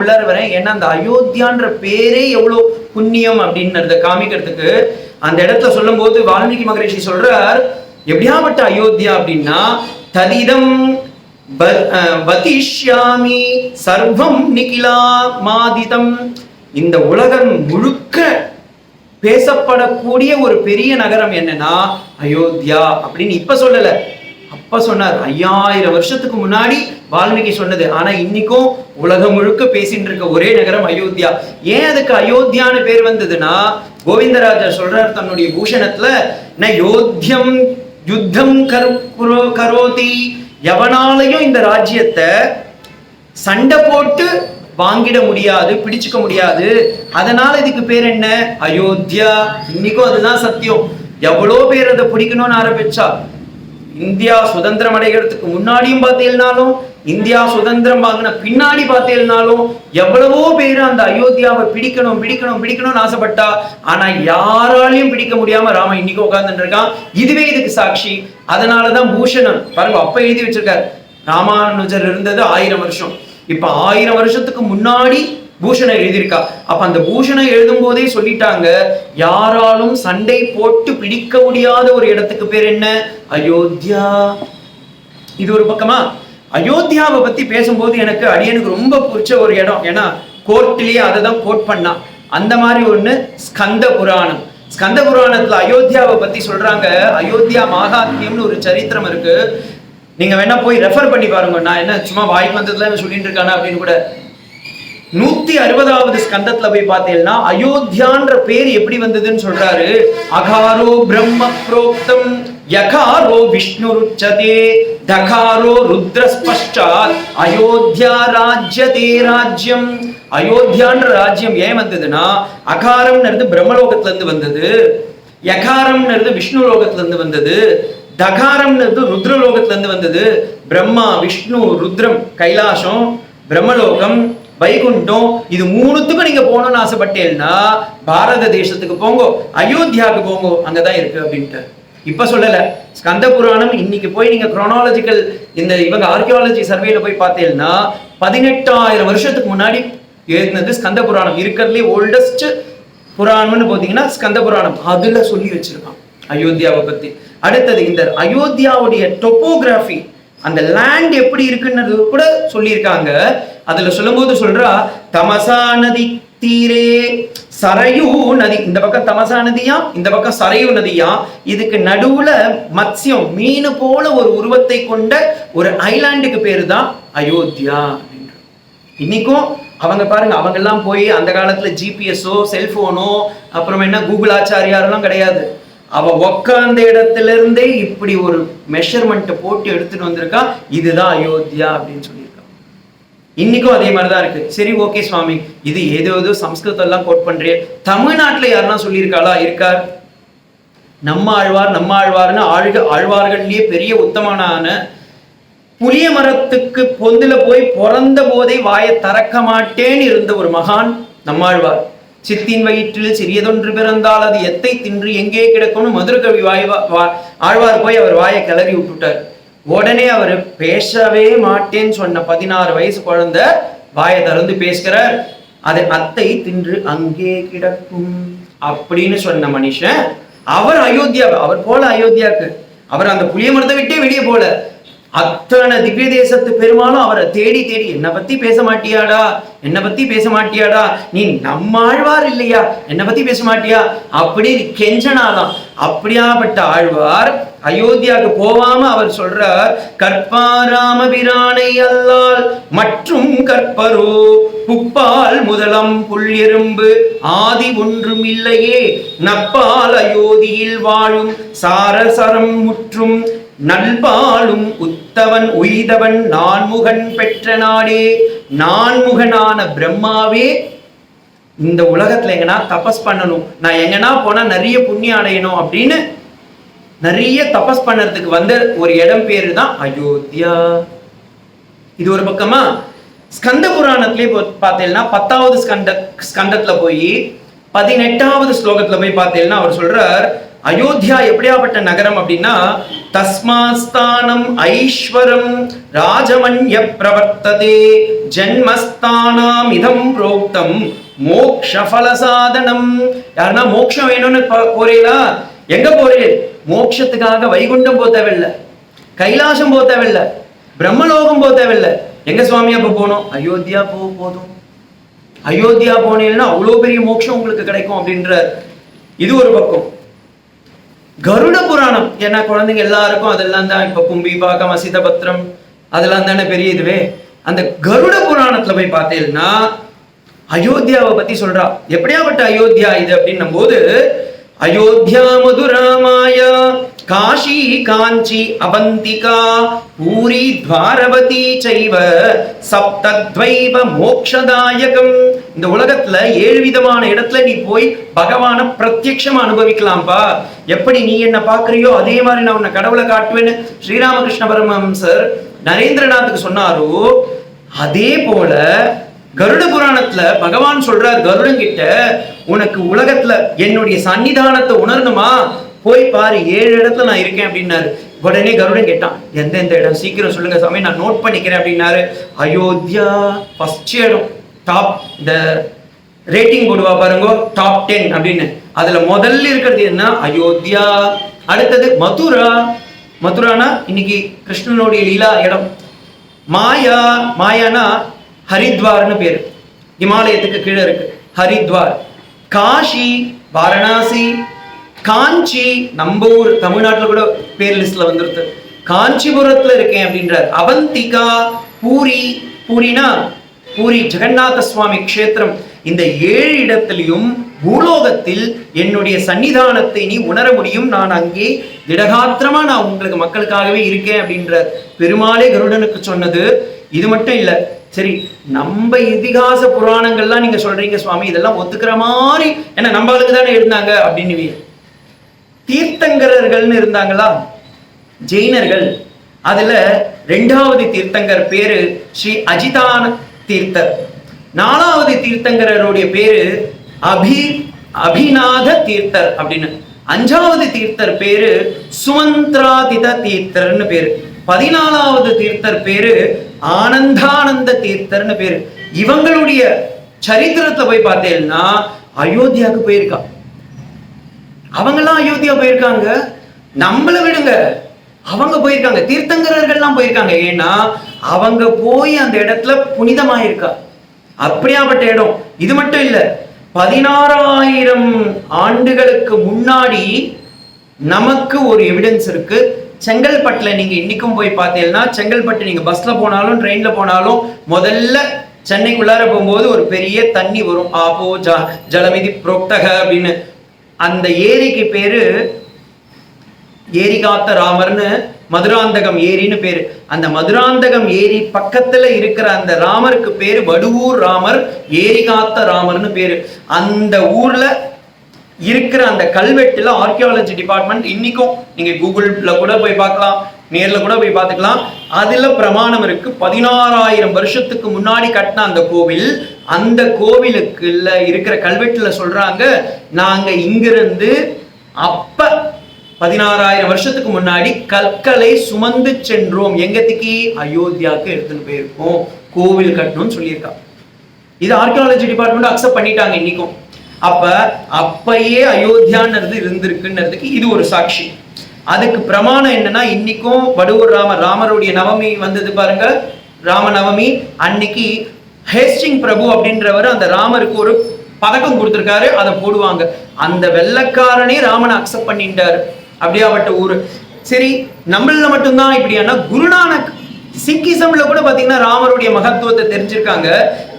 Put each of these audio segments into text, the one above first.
உள்ளார வரேன். ஏன்னா அந்த அயோத்தியான்ற பேரே எவ்வளவு புண்ணியம் அப்படின்றத காமிக்கிறதுக்கு அந்த இடத்துல சொல்லும் போது வால்மீகி மகரிஷி சொல்றார், எப்படியாப்பட்ட அயோத்தியா அப்படின்னா ததிதம் வதிஷ்யாமி சர்வம் நிகிலா மாதிதம். இந்த உலகம் முழுக்க பேசப்படக்கூடிய ஒரு பெரிய நகரம் என்னன்னா அயோத்தியா அப்படின்னு இப்ப சொல்லல, அப்ப சொன்னார். 5000 வருஷத்துக்கு முன்னாடி வால்மீகி சொன்னது. ஆனா இன்னைக்கும் உலகம் முழுக்க பேசிட்டு இருக்க ஒரே நகரம் அயோத்தியா. ஏன் அதுக்கு அயோத்தியான்னு பேர் வந்ததுன்னா, கோவிந்தராஜர் சொல்றார் தன்னுடைய பூஷணத்துல, ந யோத்தியம் யுத்தம் கரோதி, எவனாலையும் இந்த ராஜ்யத்தை சண்டை போட்டு வாங்கிட முடியாது, பிடிச்சுக்க முடியாது. அதனால இதுக்கு பேர் என்ன? அயோத்தியா. இன்னைக்கும் அதுதான் சத்தியம். எவ்வளோ பேர் அதை பிடிக்கணும்னு ஆரம்பிச்சா, இந்தியா சுதந்திரம் அடைகிறதுக்கு முன்னாடியும் பார்த்தீங்கன்னாலும், இந்தியா சுதந்திரம் வாங்கின பின்னாடி பார்த்தீங்கன்னாலும் எவ்வளவோ பேர் அந்த அயோத்தியாவை பிடிக்கணும் பிடிக்கணும் பிடிக்கணும்னு ஆசைப்பட்டா. ஆனா யாராலையும் பிடிக்க முடியாம ராம இன்னைக்கு உட்கார்ந்துட்டு இருக்கான். இதுவே இதுக்கு சாட்சி. அதனாலதான் பூஷணம் பாருங்க அப்ப எழுதி வச்சிருக்காரு. ராமானுஜர் இருந்தது 1000 வருஷம். இப்ப 1000 வருஷத்துக்கு முன்னாடி பூஷணம் எழுதியிருக்கா. அப்ப அந்த பூஷணம் எழுதும் போதே சொல்லிட்டாங்க, யாராலும் சண்டை போட்டு பிடிக்க முடியாத ஒரு இடத்துக்கு பேர் என்ன? அயோத்தியா. இது ஒரு பக்கமா. அயோத்தியாவை பத்தி பேசும்போது எனக்கு அடியனுக்கு ரொம்ப பிடிச்ச ஒரு இடம், ஏன்னா கோர்ட்லயே அதை தான் கோட் பண்ணா. அந்த மாதிரி ஒண்ணு ஸ்கந்த புராணம். ஸ்கந்த புராணத்துல அயோத்தியாவை பத்தி சொல்றாங்க. அயோத்தியா மகாத்மியம்னு ஒரு சரித்திரம் இருக்கு. நீங்க வேணா போய் ரெஃபர் பண்ணி பாருங்க. நான் என்ன சும்மா வாய்க்கு வந்ததுல சொல்லிட்டு இருக்கானா அப்படின்னு கூட. 160வது ஸ்கந்தத்துல போய் பார்த்தீங்கன்னா அயோத்தியான்ற பேர் எப்படி வந்ததுன்னு சொல்றாரு. அகாரோ பிரம்ம புரோக்தம் யகாரோ விஷ்ணு ருச்சதே தகாரோ ருத்ரஸ்பஷ்டாத் அயோத்தியா ராஜ்யதே ராஜ்யம். அயோத்தியான்ற ராஜ்யம் ஏன் வந்ததுன்னா, அகாரம்ன்றது பிரம்மலோகத்துல இருந்து வந்தது, யகாரம்ன்றது விஷ்ணு லோகத்துல இருந்து வந்தது, தகாரம்ன்றது ருத்ரலோகத்துல இருந்து வந்தது. பிரம்மா விஷ்ணு ருத்ரம் கைலாசம், பிரம்மலோகம், வைகுண்டம், இது மூணுத்துக்கும் நீங்க போகணும்னு ஆசைப்பட்டேன்னா பாரத தேசத்துக்கு போங்க, அயோத்தியாவுக்கு போங்க, அங்கதான் இருக்கு அப்படின்ட்டு. இப்ப சொல்லல. ஸ்கந்த புராணம் இன்னைக்கு போய் நீங்க குரோனாலஜிக்கல் இந்த இவங்க ஆர்கியாலஜி சர்வேல போய் பார்த்தீங்கன்னா 18000 வருஷத்துக்கு முன்னாடி எழுதினது ஸ்கந்த புராணம். இருக்கிறதுலே ஓல்டஸ்ட் புராணம்னு பார்த்தீங்கன்னா ஸ்கந்த புராணம். அதுல சொல்லி வச்சிருக்கான் அயோத்தியாவை பத்தி. அடுத்தது இந்த அயோத்தியாவுடைய டொப்போகிராஃபி, அந்த லேண்ட் எப்படி இருக்குன்றது கூட சொல்லியிருக்காங்க. அதுல சொல்லும் போது சொல்றா, தமசா நதி தீரே சரையூ நதி. இந்த பக்கம் தமசா நதியா, இந்த பக்கம் சரையூ நதியா. இதுக்கு நடுவுல மத்ஸ்யம் மீன் போல ஒரு உருவத்தை கொண்ட ஒரு ஐலாண்டுக்கு பேரு தான் அயோத்தியா அப்படின்ற. இன்னைக்கும் அவங்க பாருங்க, அவங்க எல்லாம் போய் அந்த காலத்துல ஜிபிஎஸ்ஓ செல்போனோ அப்புறம் என்ன கூகுள் ஆச்சாரியாரெல்லாம் கிடையாது. அவ உக்காந்த இடத்துல இருந்தே இப்படி ஒரு மெஷர்மெண்ட் போட்டு எடுத்துட்டு வந்திருக்கா. இதுதான் அயோத்தியா அப்படின்னு சொல்லியிருக்கா. இன்னைக்கும் அதே மாதிரிதான் இருக்கு. சரி, ஓகே சுவாமி, இது ஏதோ சம்ஸ்கிருதம் எல்லாம் கோட் பண்றேன். தமிழ்நாட்டுல யாருன்னா சொல்லியிருக்காளா? இருக்கார். நம்ம ஆழ்வார்னு ஆழ்வார்கள்லயே பெரிய உத்தமனான, புளிய மரத்துக்கு பொந்துல போய் பிறந்த போதே வாயை திறக்க மாட்டேன்னு இருந்த ஒரு மகான் நம்மாழ்வார். சித்தின் வயிற்றில் சிறியதொன்று பிறந்தால் அது எத்தை தின்று எங்கே கிடக்கும்னு மதுரகவி ஆழ்வார் போய் அவர் வாயை கிளறி விட்டுட்டார். உடனே அவர் பேசவே மாட்டேன்னு சொன்ன 16 வயசு குழந்தை வாயை திறந்து பேசுகிறார். அது அத்தை தின்று அங்கே கிடக்கும் அப்படின்னு சொன்ன மனுஷன் அவர் அயோத்தியா, அவர் போல அயோத்தியாக்கு. அவர் அந்த புளிய மரத்தை விட்டே வெளியே போல. அத்தனை திவ்ய தேசத்து பெருமாளும் அவரை தேடி தேடி, என்னை பத்தி பேச மாட்டியாடா, என்னை பத்தி பேச மாட்டியாடா, நீ நம்ம ஆழ்வார் இல்லையா, என்னை பத்தி பேச மாட்டியா அப்படி கெஞ்சனாதான். அப்படியாப்பட்ட ஆழ்வார் அயோத்தியாவுக்கு போவாம அவர் சொல்றார், கற்பாராம பிரானை அல்லால் மற்றும் கற்பரோ புப்பால் முதலம் புல் எறும்பு ஆதி ஒன்றும் இல்லையே நப்பால் அயோத்தியில் வாழும் சாரசரம் முற்றும் நல்பாலும் உத்தவன் உய்தவன் நான்முகன் பெற்ற நாடே. நான்முகனான பிரம்மாவே இந்த உலகத்துல எங்கன்னா தபஸ் பண்ணணும், நான் எங்கன்னா போனா நிறைய புண்ணியம் அடையணும் அப்படின்னு நிறைய தபஸ் பண்ணறதுக்கு வந்த ஒரு இடம் பேரு தான் அயோத்தியா. இது ஒரு பக்கமா. ஸ்கந்த புராணத்திலே பார்த்தீங்கன்னா 10வது ஸ்கந்தத்துல போய் 18வது ஸ்லோகத்துல போய் பார்த்தீங்கன்னா அவர் சொல்றார், அயோத்தியா எப்படியாப்பட்ட நகரம் அப்படின்னா, தஸ்மாஸ்தானம் ஐஸ்வரம் ராஜமன்ய பிரவர்த்ததே ஜன்மஸ்தானாம் இதம் புரோக்தம் மோக்ஷ ஃபலசாதனம். யாருன்னா மோட்சம் வேணும்னு போறீங்களா? எங்க போறீர்? மோட்சத்துக்காக வைகுண்டம் போக தேவையில்லை, கைலாசம் போக தேவையில்லை, பிரம்மலோகம் போக தேவையில்லை. எங்க சுவாமி அப்ப போனோம்? அயோத்தியா போதும். அயோத்தியா போனீங்கன்னா அவ்வளவு பெரிய மோட்சம் உங்களுக்கு கிடைக்கும் அப்படின்ற. இது ஒரு பக்கம். கருட புராணம், ஏன்னா குழந்தைங்க எல்லாருக்கும் அதெல்லாம் தான் இப்ப கும்பி பாக்கம் அசித பத்திரம் அதெல்லாம் தானே பெரிய இதுவே. அந்த கருட புராணத்துல போய் பார்த்தீங்கன்னா அயோத்தியாவை பத்தி சொல்றா. எப்படியாப்பட்ட அயோத்தியா இது அப்படின்னும் போது, அயோத்தியா மதுரா மாயா காஷி காஞ்சி அவந்திகா பூரி துவாரவதி சைவ சப்தத்வைவ மோக்ஷதாயகம். இந்த உலகத்துல 7 விதமான இடத்துல நீ போய் பகவான பிரத்யட்சமா அனுபவிக்கலாம்பா. எப்படி நீ என்ன பாக்குறியோ அதே மாதிரி நான் உன்னை கடவுளை காட்டுவேன்னு ஸ்ரீராமகிருஷ்ண பரமஹம்சர் நரேந்திரநாத்துக்கு சொன்னாரோ, அதே போல கருட புராணத்துல பகவான் சொல்றார் கருடன் கிட்ட, உனக்கு உலகத்துல என்னுடைய சன்னிதானத்தை உணரணுமா? போய் பாரு, 7 இடத்துல நான் இருக்கேன் அப்படின்னாரு. உடனே கருடன் கேட்டான், எந்தெந்த இடம் சீக்கிரம் சொல்லுங்க சாமி, நான் நோட் பண்ணிக்கிறேன் அப்படின்னாரு. அயோத்தியா ஃபர்ஸ்ட் இடம், டாப். இந்த ரேட்டிங் போடுவா பாருங்க, டாப் 10 அப்படின்னு. அதுல முதல்ல இருக்கிறது என்ன? அயோத்தியா. அடுத்தது மதுரா. மதுரானா இன்னைக்கு கிருஷ்ணனுடைய லீலா இடம். மாயா. மாயானா ஹரித்வார்னு பேரு, இமாலயத்துக்கு கீழே இருக்கு ஹரித்வார். காஷி வாரணாசி. காஞ்சி நம்ம ஊர் தமிழ்நாட்டில் கூட பேர் லிஸ்ட்ல வந்துருது, காஞ்சிபுரத்துல இருக்கேன் அப்படின்றார். அவந்திகா. பூரி. பூரினா பூரி ஜெகநாத சுவாமி கஷேத்திரம். இந்த 7 இடத்திலையும் பூலோகத்தில் என்னுடைய சன்னிதானத்தை நீ உணர முடியும். நான் அங்கே திடகாத்திரமா நான் உங்களுக்கு மக்களுக்காகவே இருக்கேன் அப்படின்றார். பெருமாளே கருடனுக்கு சொன்னது. இது மட்டும் இல்ல, சரி நம்ம இதிகாச புராணங்கள்லாம் நீங்க சொல்றீங்க சுவாமி, இதெல்லாம் ஒத்துக்கிற மாதிரி ஏன்னா நம்ம ஆளுக்கு தானே இருந்தாங்க அப்படின்னு. தீர்த்தங்கரர்கள்னு இருந்தாங்களா ஜெயினர்கள், அதுல 2வது தீர்த்தங்கர் பேரு ஸ்ரீ அஜிதான தீர்த்தர். 4வது தீர்த்தங்கரருடைய பேரு அபிநாத தீர்த்தர் அப்படின்னு. 5வது தீர்த்தர் பேரு சுமந்திராதித தீர்த்தர்னு பேரு. 14வது தீர்த்தர் பேரு ஆனந்தானந்த தீர்த்தர்னு பேரு. இவங்களுடைய சரித்திரத்தை போய் பார்த்தேன்னா அயோத்தியாவுக்கு போயிருக்கா. அவங்கெல்லாம் அயோத்தியா போயிருக்காங்க, நம்மள விடுங்க, அவங்க போயிருக்காங்க. தீர்த்தங்கரர்கள்லாம் போயிருக்காங்க, ஏன்னா அவங்க போய் அந்த இடத்துல புனிதமாயிருக்கா. அப்படியாப்பட்ட இடம். இது மட்டும் இல்ல, 16,000 ஆண்டுகளுக்கு முன்னாடி நமக்கு ஒரு எவிடன்ஸ் இருக்கு. செங்கல்பட்டுல நீங்க இன்னைக்கும் போய் பார்த்தீங்கன்னா, செங்கல்பட்டு நீங்க பஸ்ல போனாலும் ட்ரெயின்ல போனாலும் முதல்ல சென்னைக்குள்ளார போகும்போது ஒரு பெரிய தண்ணி வரும், ஆபோ ஜலமிதி புரோக்தக அப்படின்னு. அந்த ஏரிக்கு பேரு ஏரிகாத்த ராமர்னு, மதுராந்தகம் ஏரின்னு பேரு. அந்த மதுராந்தகம் ஏரி பக்கத்துல இருக்கிற அந்த ராமருக்கு பேரு வடுவூர் ராமர், ஏரிகாத்த ராமர்னு பேரு. அந்த ஊர்ல இருக்கிற அந்த கல்வெட்டுல ஆர்கியாலஜி டிபார்ட்மெண்ட் இன்னைக்கும் நீங்க கூகுள்ல கூட போய் பார்க்கலாம், நேர்ல கூட போய் பார்த்துக்கலாம். அதுல பிரமாணம் இருக்கு. 16,000 வருஷத்துக்கு முன்னாடி கட்டின அந்த கோவில், அந்த கோவிலுக்குள்ள இருக்கிற கல்வெட்டுல சொல்றாங்க, நாங்க இங்கிருந்து அப்ப 16,000 வருஷத்துக்கு முன்னாடி கற்களை சுமந்து சென்றோம். எங்கத்துக்கு? அயோத்தியாவுக்கு எடுத்துன்னு போயிருக்கோம், கோவில் கட்டணும்னு சொல்லியிருக்காங்க. இது ஆர்கியாலஜி டிபார்ட்மெண்ட் அக்செப்ட் பண்ணிட்டாங்க இன்னைக்கும். அப்ப அப்பயே அயோத்தியான்றது இருந்திருக்குன்றதுக்கு இது ஒரு சாட்சி. அதுக்கு பிரமாணம் என்னன்னா, இன்னைக்கும் வடுவூர் ராமருடைய நவமி வந்தது பாருங்க, ராமநவமி அன்னைக்கு ஹேஸ்டிங் பிரபு அப்படின்றவர் அந்த ராமருக்கு ஒரு பதக்கம் கொடுத்திருக்காரு, அதை போடுவாங்க. அந்த வெள்ளக்காரனே ராமனை அக்செப்ட் பண்ணிட்டாரு. அப்படியாப்பட்ட ஊரு. சரி, நம்மள மட்டும்தான் இப்படியானா, குருநானக் சிங்கிசம்ல கூட பாத்தீங்கன்னா ராமருடைய மகத்துவத்தை தெரிஞ்சிருக்காங்க.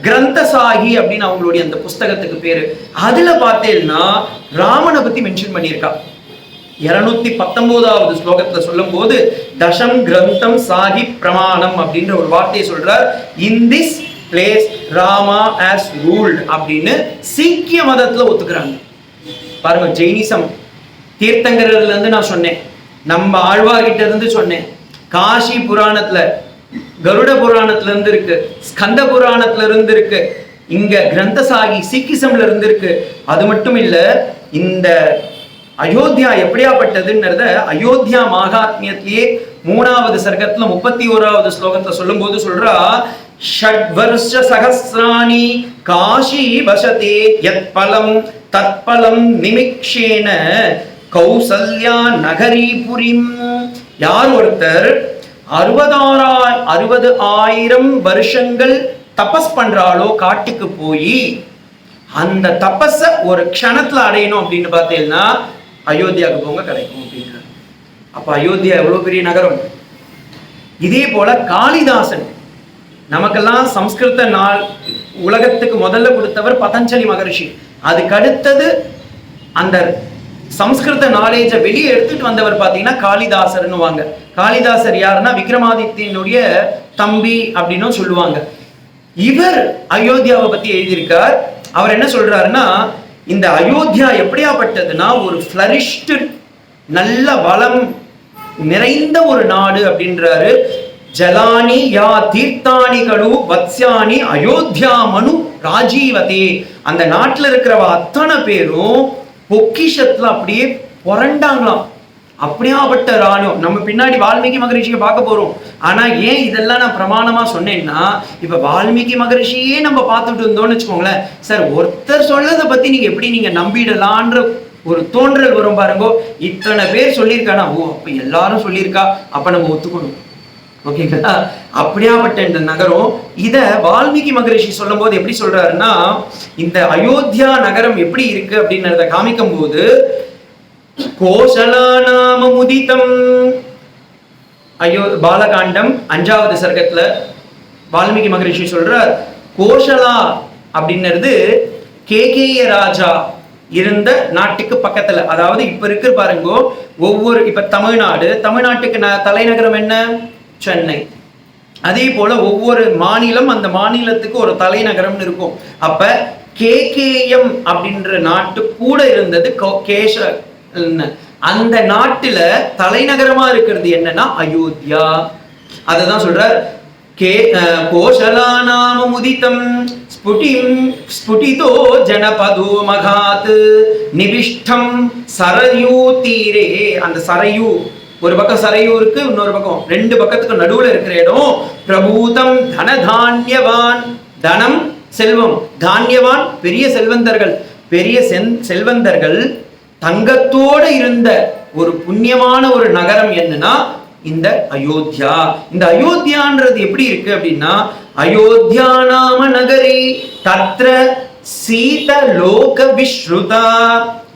கிரந்தசாகி அப்படின்னு அவங்களுடைய அந்த புஸ்தகத்துக்கு பேரு. அதுல பார்த்தேன்னா ராமனை பத்தி மென்ஷன் பண்ணியிருக்கா. 219வது ஸ்லோகத்துல சொல்லும் போது தசம் கிரந்தம் சாகி பிரமாணம் அப்படின்ற ஒரு வார்த்தையை சொல்றார். In this place Rama has ruled அப்படின்னு சீக்கிய மதத்துல ஒத்துக்கிறாங்க. பாருங்க, ஜெயினிசம் தீர்த்தங்கரர்ல இருந்து நான் சொன்னேன், நம்ம ஆழ்வார்கிட்ட இருந்து சொன்னேன், காஷி புராணத்துல, கருட புராணத்துல இருந்து இருக்கு, ஸ்கந்த புராணத்துல இருந்து இருக்கு, இங்க கிரந்தசாகி சீக்கிசம்ல இருந்து இருக்கு. அது மட்டும் இல்ல, இந்த அயோத்தியா எப்படியாப்பட்டதுன்றத அயோத்தியா மகாத்மியத்திலேயே 3வது சர்க்கத்துல 31வது ஸ்லோகத்துல சொல்லும் போது சொல்றா, ஷட்வர்ஷ சகஸ்ராணி காஷி வசதே யத் பலம் தத்பலம் நிமிக்ஷேன கௌசல்யா நகரிபுரிம். யார் ஒருத்தர் 60,000 வருஷங்கள் தபஸ் பண்றாளோ காட்டுக்கு போய் அந்த தபஸ ஒரு க்ஷணத்துல அடையணும் அப்படின்னு பார்த்தீங்கன்னா அயோத்தியாவுக்கு போங்க கிடைக்கும் அப்படின்னு. அப்ப அயோத்தியா எவ்வளவு பெரிய நகரம். இதே போல காளிதாசன், நமக்கெல்லாம் சம்ஸ்கிருத நாள் உலகத்துக்கு முதல்ல கொடுத்தவர் பதஞ்சலி மகரிஷி. அதுக்கு அடுத்தது அந்த சம்ஸ்கிருத நாலேஜை வெளியே எடுத்துட்டு வந்தவர் பாத்தீங்கன்னா காளிதாசர்னு வாங்க. காளிதாசர் யாருன்னா விக்ரமாதித்யனுடைய தம்பி அப்படின்னும் சொல்லுவாங்க. இவர் அயோத்தியாவை பத்தி எழுதியிருக்கார். அவர் என்ன சொல்றாருன்னா, இந்த அயோத்தியா எப்படியாப்பட்டதுன்னா ஒரு ஃபிளரிஷ்டு நல்ல வளம் நிறைந்த ஒரு நாடு அப்படின்றாரு. ஜலானி யா தீர்த்தானி கடு வத்ஸ்யானி அயோத்தியா மனு ராஜீவதே. அந்த நாட்டுல இருக்கிறவ அத்தனை பேரும் பொக்கிஷத்துல அப்படியே புரண்டாங்களாம். அப்படியாப்பட்ட ராணுவம். நம்ம பின்னாடி வால்மீகி மகரிஷியை பார்க்க போறோம். ஆனா ஏன் இதெல்லாம் நான் பிரமாணமா சொன்னேன்னா, இப்ப வால்மீகி மகரிஷியே நம்ம பார்த்துட்டு இருந்தோம்னு வச்சுக்கோங்களேன், சார் ஒருத்தர் சொல்லதை பத்தி நீங்க நம்பிடலான்ற ஒரு தோன்றல் வரும் பாருங்க. இத்தனை பேர் சொல்லியிருக்கானா, ஓ அப்ப எல்லாரும் சொல்லியிருக்கா, அப்ப நம்ம ஒத்துக்கணும். ஓகேங்களா? அப்படியாப்பட்ட இந்த நகரம். இத வால்மீகி மகரிஷி சொல்லும் போது எப்படி சொல்றாருன்னா, இந்த அயோத்தியா நகரம் எப்படி இருக்கு அப்படின்றத காமிக்கும் போது, கோசலா நாம முதிதம். பாலகாண்டம் 5வது சர்க்கத்துல வால்மீகி மகரிஷி சொல்றார், கோசலா அப்படின்றது கேகேய ராஜா இருந்த நாட்டுக்கு பக்கத்துல. அதாவது இப்ப இருக்கு பாருங்க, ஒவ்வொரு இப்ப தமிழ்நாட்டுக்கு தலைநகரம் என்ன? சென்னை. அதே போல ஒவ்வொரு மாநிலம் அந்த மாநிலத்துக்கு ஒரு தலைநகரம் இருக்கும். அப்ப கேகேஎம் அப்படின்ற நாட்டு கூட இருந்தது கேஷ. அந்த நாட்டுல தலைநகரமா இருக்கிறது என்னன்னா அயோத்தியா. அததான் சொல்றார், கோசலா நாம முதிதம் ஸ்புடிதோ ஜனபதோ மகாத் நிவிஷ்டம் சரயூ தீரே. அந்த சரையூ ஒரு பக்கம் சரையூ இருக்கு, இன்னொரு பக்கம் 2 பக்கத்துக்கு நடுவுல இருக்கிற இடம். பிரபூதம் தனதான்யவான். தனம் செல்வம், தான்யவான் பெரிய செல்வந்தர்கள். பெரிய செல்வந்தர்கள் தங்கத்தோடு இருந்த ஒரு புண்ணியமான ஒரு நகரம் என்னன்னா இந்த அயோத்தியா. இந்த அயோத்தியான்றது எப்படி இருக்கு அப்படின்னா, அயோத்தியா நாம நகரி தத்ர சீத லோக விஸ்ருதா.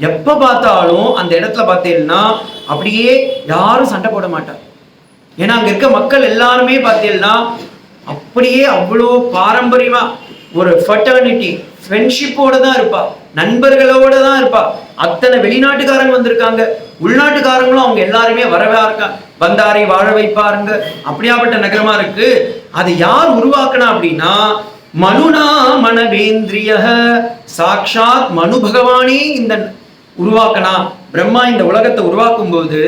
எப்ப பார்த்தாலும் அந்த இடத்துல பார்த்தீங்கன்னா அப்படியே யாரும் சண்டை போட மாட்டாங்க. ஏன்னா அங்க இருக்க மக்கள் எல்லாருமே பார்த்தீங்கன்னா அப்படியே அவ்வளோ பாரம்பரியமா ஒரு ஃபெட்டர்னிட்டி ஃப்ரெண்ட்ஷிப்போட தான் இருப்பா, நண்பர்களோட தான் இருப்பா. அத்தனை வெளிநாட்டுக்காரங்க வந்திருக்காங்க, உள்நாட்டுக்காரங்களும் அவங்க எல்லாருமே வரவா இருக்காங்க, வந்தாரை வாழ வைப்பாருங்க. அப்படியாப்பட்ட நகரமா இருக்கு. அது யார் உருவாக்குனா அப்படின்னா மனுனா மனவேந்திரிய. சாக்ஷாத் மனு பகவானே இந்த உருவாக்கனா. பிரம்மா இந்த உலகத்தை உருவாக்கும் போது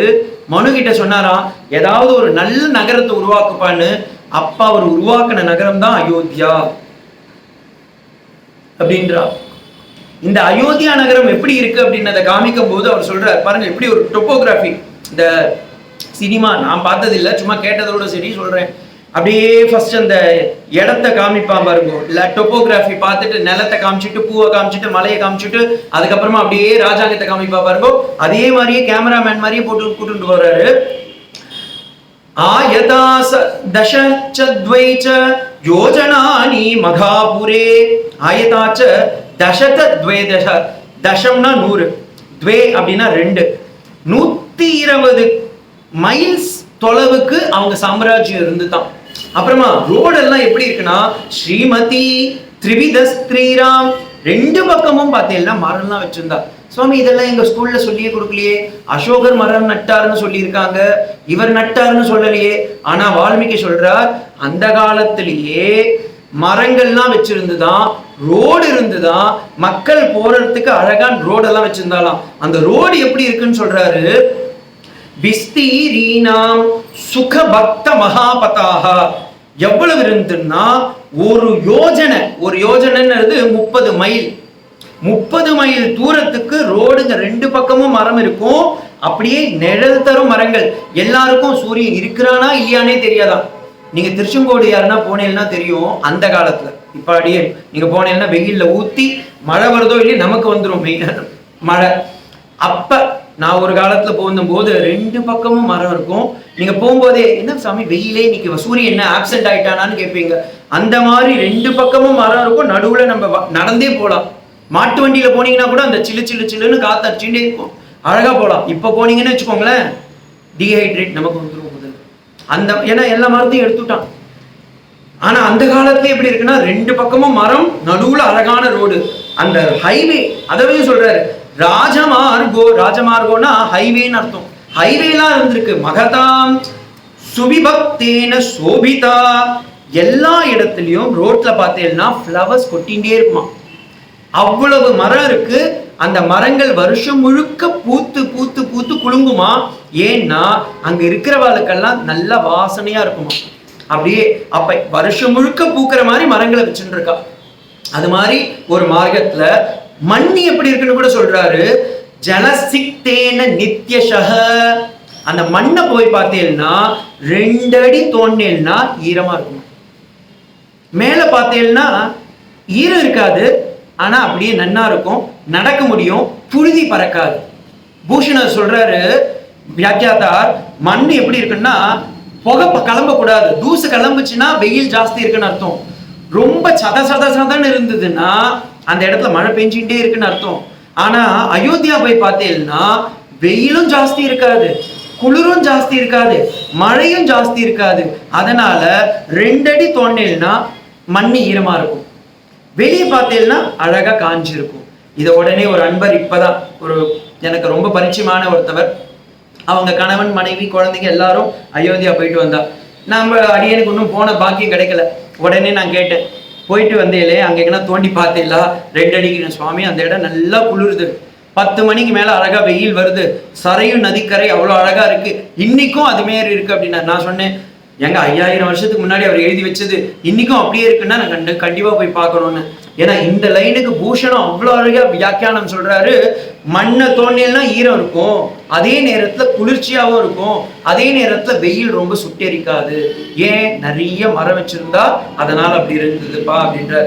மனு கிட்ட சொன்னாராம், ஏதாவது ஒரு நல்ல நகரத்தை உருவாக்குப்பான்னு. அப்பா அவர் உருவாக்கின நகரம் தான் அயோத்தியா அப்படின்றா. இந்த அயோத்தியா நகரம் எப்படி இருக்கு அப்படின்றத காமிக்கும் போது அவர் சொல்றார் பாருங்க, எப்படி ஒரு டொப்போகிராஃபி. இந்த சினிமா நான் பார்த்தது இல்லை, சும்மா கேட்டதோட சரி சொல்றேன். அப்படியே ஃபர்ஸ்ட் அந்த இடத்த காமிப்பான் பாருங்க, இல்ல டொப்போகிராஃபி பார்த்துட்டு நிலத்தை காமிச்சிட்டு, பூவை காமிச்சிட்டு, மலையை காமிச்சிட்டு, அதுக்கப்புறமா அப்படியே ராஜாங்கத்தை காமிப்பா பாருங்க. அதே மாதிரியே கேமராமேன் மாதிரியே போட்டு கூட்டு போறாரு. ஆயதாச தசச்சத்வைச்ச யோஜனானி மகாபுரே. ஆயதாச்ச தசத த்வே தச. தசம்னா 100, த்வே அப்படின்னா 2. 120 மைல்ஸ் தொலைவுக்கு அவங்க சாம்ராஜ்யம் இருந்துதான். அப்புறமா ரோடெல்லாம் எப்படி இருக்குன்னா ஸ்ரீமதி திரிவித ஸ்ரீராம். 2 பக்கமும் பார்த்தீங்கன்னா மரம்லாம் வச்சிருந்தா. சுவாமி இதெல்லாம் எங்க ஸ்கூல்ல சொல்லியே கொடுக்கலையே. அசோகர் மரம் நட்டாருன்னு சொல்லியிருக்காங்க, இவர் நட்டாருன்னு சொல்லலையே. ஆனா வால்மீகி சொல்றார், அந்த காலத்திலேயே மரங்கள்லாம் வச்சிருந்துதான், ரோடு இருந்துதான், மக்கள் போறதுக்கு அழகான ரோடெல்லாம் வச்சிருந்தாலாம். அந்த ரோடு எப்படி இருக்குன்னு சொல்றாரு, விஸ்தீரீனாம் சுக பக்த மகாபதாக. எவ்வளவு இருந்துன்னா ஒரு யோஜனை, ஒரு யோஜனைன்றது 30 மைல். 30 மைல் தூரத்துக்கு ரோடுங்க, 2 பக்கமும் மரம் இருக்கும். அப்படியே நிழல் தரும் மரங்கள். எல்லாருக்கும் சூரியன் இருக்கிறானா இல்லையானே தெரியாதான். நீங்க திருச்செங்கோடு யாருன்னா போனேன்னா தெரியும். அந்த காலத்துல இப்ப அடியே நீங்க போனேன்னா வெயில்ல ஊத்தி மழை வருதோ இல்லையே நமக்கு வந்துடும் மழை. அப்ப நான் ஒரு காலத்துல போகும்போது 2 பக்கமும் மரம் இருக்கும். நீங்க போகும்போதே என்ன சாமி வெயிலே இன்னைக்கு சூரியன் என்ன ஆப்சென்ட் ஆயிட்டானான்னு கேட்பீங்க. அந்த மாதிரி 2 பக்கமும் மரம் இருக்கும். நடுவுல நம்ம நடந்தே போலாம். மாட்டு வண்டியில போனீங்கன்னா கூட அந்த சில்லு சில்லு சில்லுன்னு காத்து அடிச்சுட்டே இருக்கும், அழகா போலாம். இப்ப போனீங்கன்னு வச்சுக்கோங்களேன், டீஹைட்ரேட் நமக்கு வந்துடும் முதல்ல. அந்த ஏன்னா எல்லா மரத்தையும் எடுத்துட்டான். ஆனா அந்த காலத்துல எப்படி இருக்குன்னா 2 பக்கமும் மரம், நடுவுல அழகான ரோடு, அந்த ஹைவே. அதவே சொல்றாரு ராஜமார்கோ. ராஜமார்கோனா ஹைவேன்னு அர்த்தம். ஹைவேலாம் இருந்திருக்கு. மகதாம் சுபிபக்தேன சோபிதா. எல்லா இடத்துலயும் ரோட்ல பார்த்தேன்னா ஃப்ளவர்ஸ் கொட்டிகிட்டே இருக்குமா. அவ்வளவு மரம் இருக்கு. அந்த மரங்கள் வருஷம் முழுக்க பூத்து பூத்து பூத்து குலுங்குமா. ஏன்னா அங்க இருக்கிறவாளுக்கெல்லாம் நல்ல வாசனையா இருக்குமா. அப்படியே அப்ப வருஷம் முழுக்க பூக்கிற மாதிரி மரங்களை வச்சுட்டு இருக்கா. அது மாதிரி ஒரு மார்க்கத்துல மண்ணி எப்படி இருக்குன்னு கூட சொல்றாரு. ஜலசிக்தேன நித்யஷஹ. அந்த மண்ணை போய் பார்த்தேன்னா 2 அடி தோண்டேன்னா ஈரமா இருக்கும். மேல பார்த்தேன்னா ஈரம் இருக்காது, ஆனா அப்படியே நன்னா இருக்கும், நடக்க முடியும், புழுதி பறக்காது. பூஷணர் சொல்றாரு வியாக்கியாத்தார், மண் எப்படி இருக்குன்னா புகை கிளம்ப கூடாது. தூசு கிளம்புச்சுன்னா வெயில் ஜாஸ்தி இருக்குன்னு அர்த்தம். ரொம்ப சத சத சதன்னு இருந்ததுன்னா அந்த இடத்துல மழை பெஞ்சுட்டே இருக்குன்னு அர்த்தம். ஆனா அயோத்தியா போய் பார்த்தேன்னா வெயிலும் ஜாஸ்தி இருக்காது, குளிரும் ஜாஸ்தி இருக்காது, மழையும் ஜாஸ்தி இருக்காது. அதனால 2 அடி தோண்டேன்னா மண்ணு ஈரமா இருக்கும். வெளியே பார்த்தேன்னா அழகா காஞ்சிருக்கும். இதை உடனே ஒரு அன்பர் இப்பதான் ஒரு எனக்கு ரொம்ப பரிச்சயமான ஒருத்தவர், அவங்க கணவன் மனைவி குழந்தைங்க எல்லாரும் அயோத்தியா போயிட்டு வந்தா. நம்ம அடியனுக்கு இன்னும் போன பாக்கியம் கிடைக்கல. உடனே நான் கேட்டேன், போயிட்டு வந்தேலே அங்க எங்கன்னா தோண்டி பார்த்தீங்களா? 2 அடிக்கு. சுவாமி அந்த இடம் நல்லா குளிருது, 10 மணிக்கு மேல அழகா வெயில் வருது, சரையும் நதிக்கரை அவ்வளோ அழகா இருக்கு, இன்னைக்கும் அது மாரி இருக்கு அப்படின்னா. நான் சொன்னேன், எங்க 5000 வருஷத்துக்கு முன்னாடி அவர் எழுதி வச்சது இன்னைக்கும் அப்படியே இருக்குன்னா நான் கண்டிப்பா போய் பார்க்கணும்னு. ஏன்னா இந்த லைனுக்கு பூஷணம் அவ்வளோ அழகா வியாக்கியானம் சொல்றாரு. மண்ணை தோண்டினா ஈரம் இருக்கும், அதே நேரத்துல குளிர்ச்சியாவும் இருக்கும், அதே நேரத்துல வெயில் ரொம்ப சுட்டெரிக்காது. ஏன்? நிறைய மரம் வச்சிருந்தா அதனால அப்படி இருந்ததுப்பா அப்படின்ற.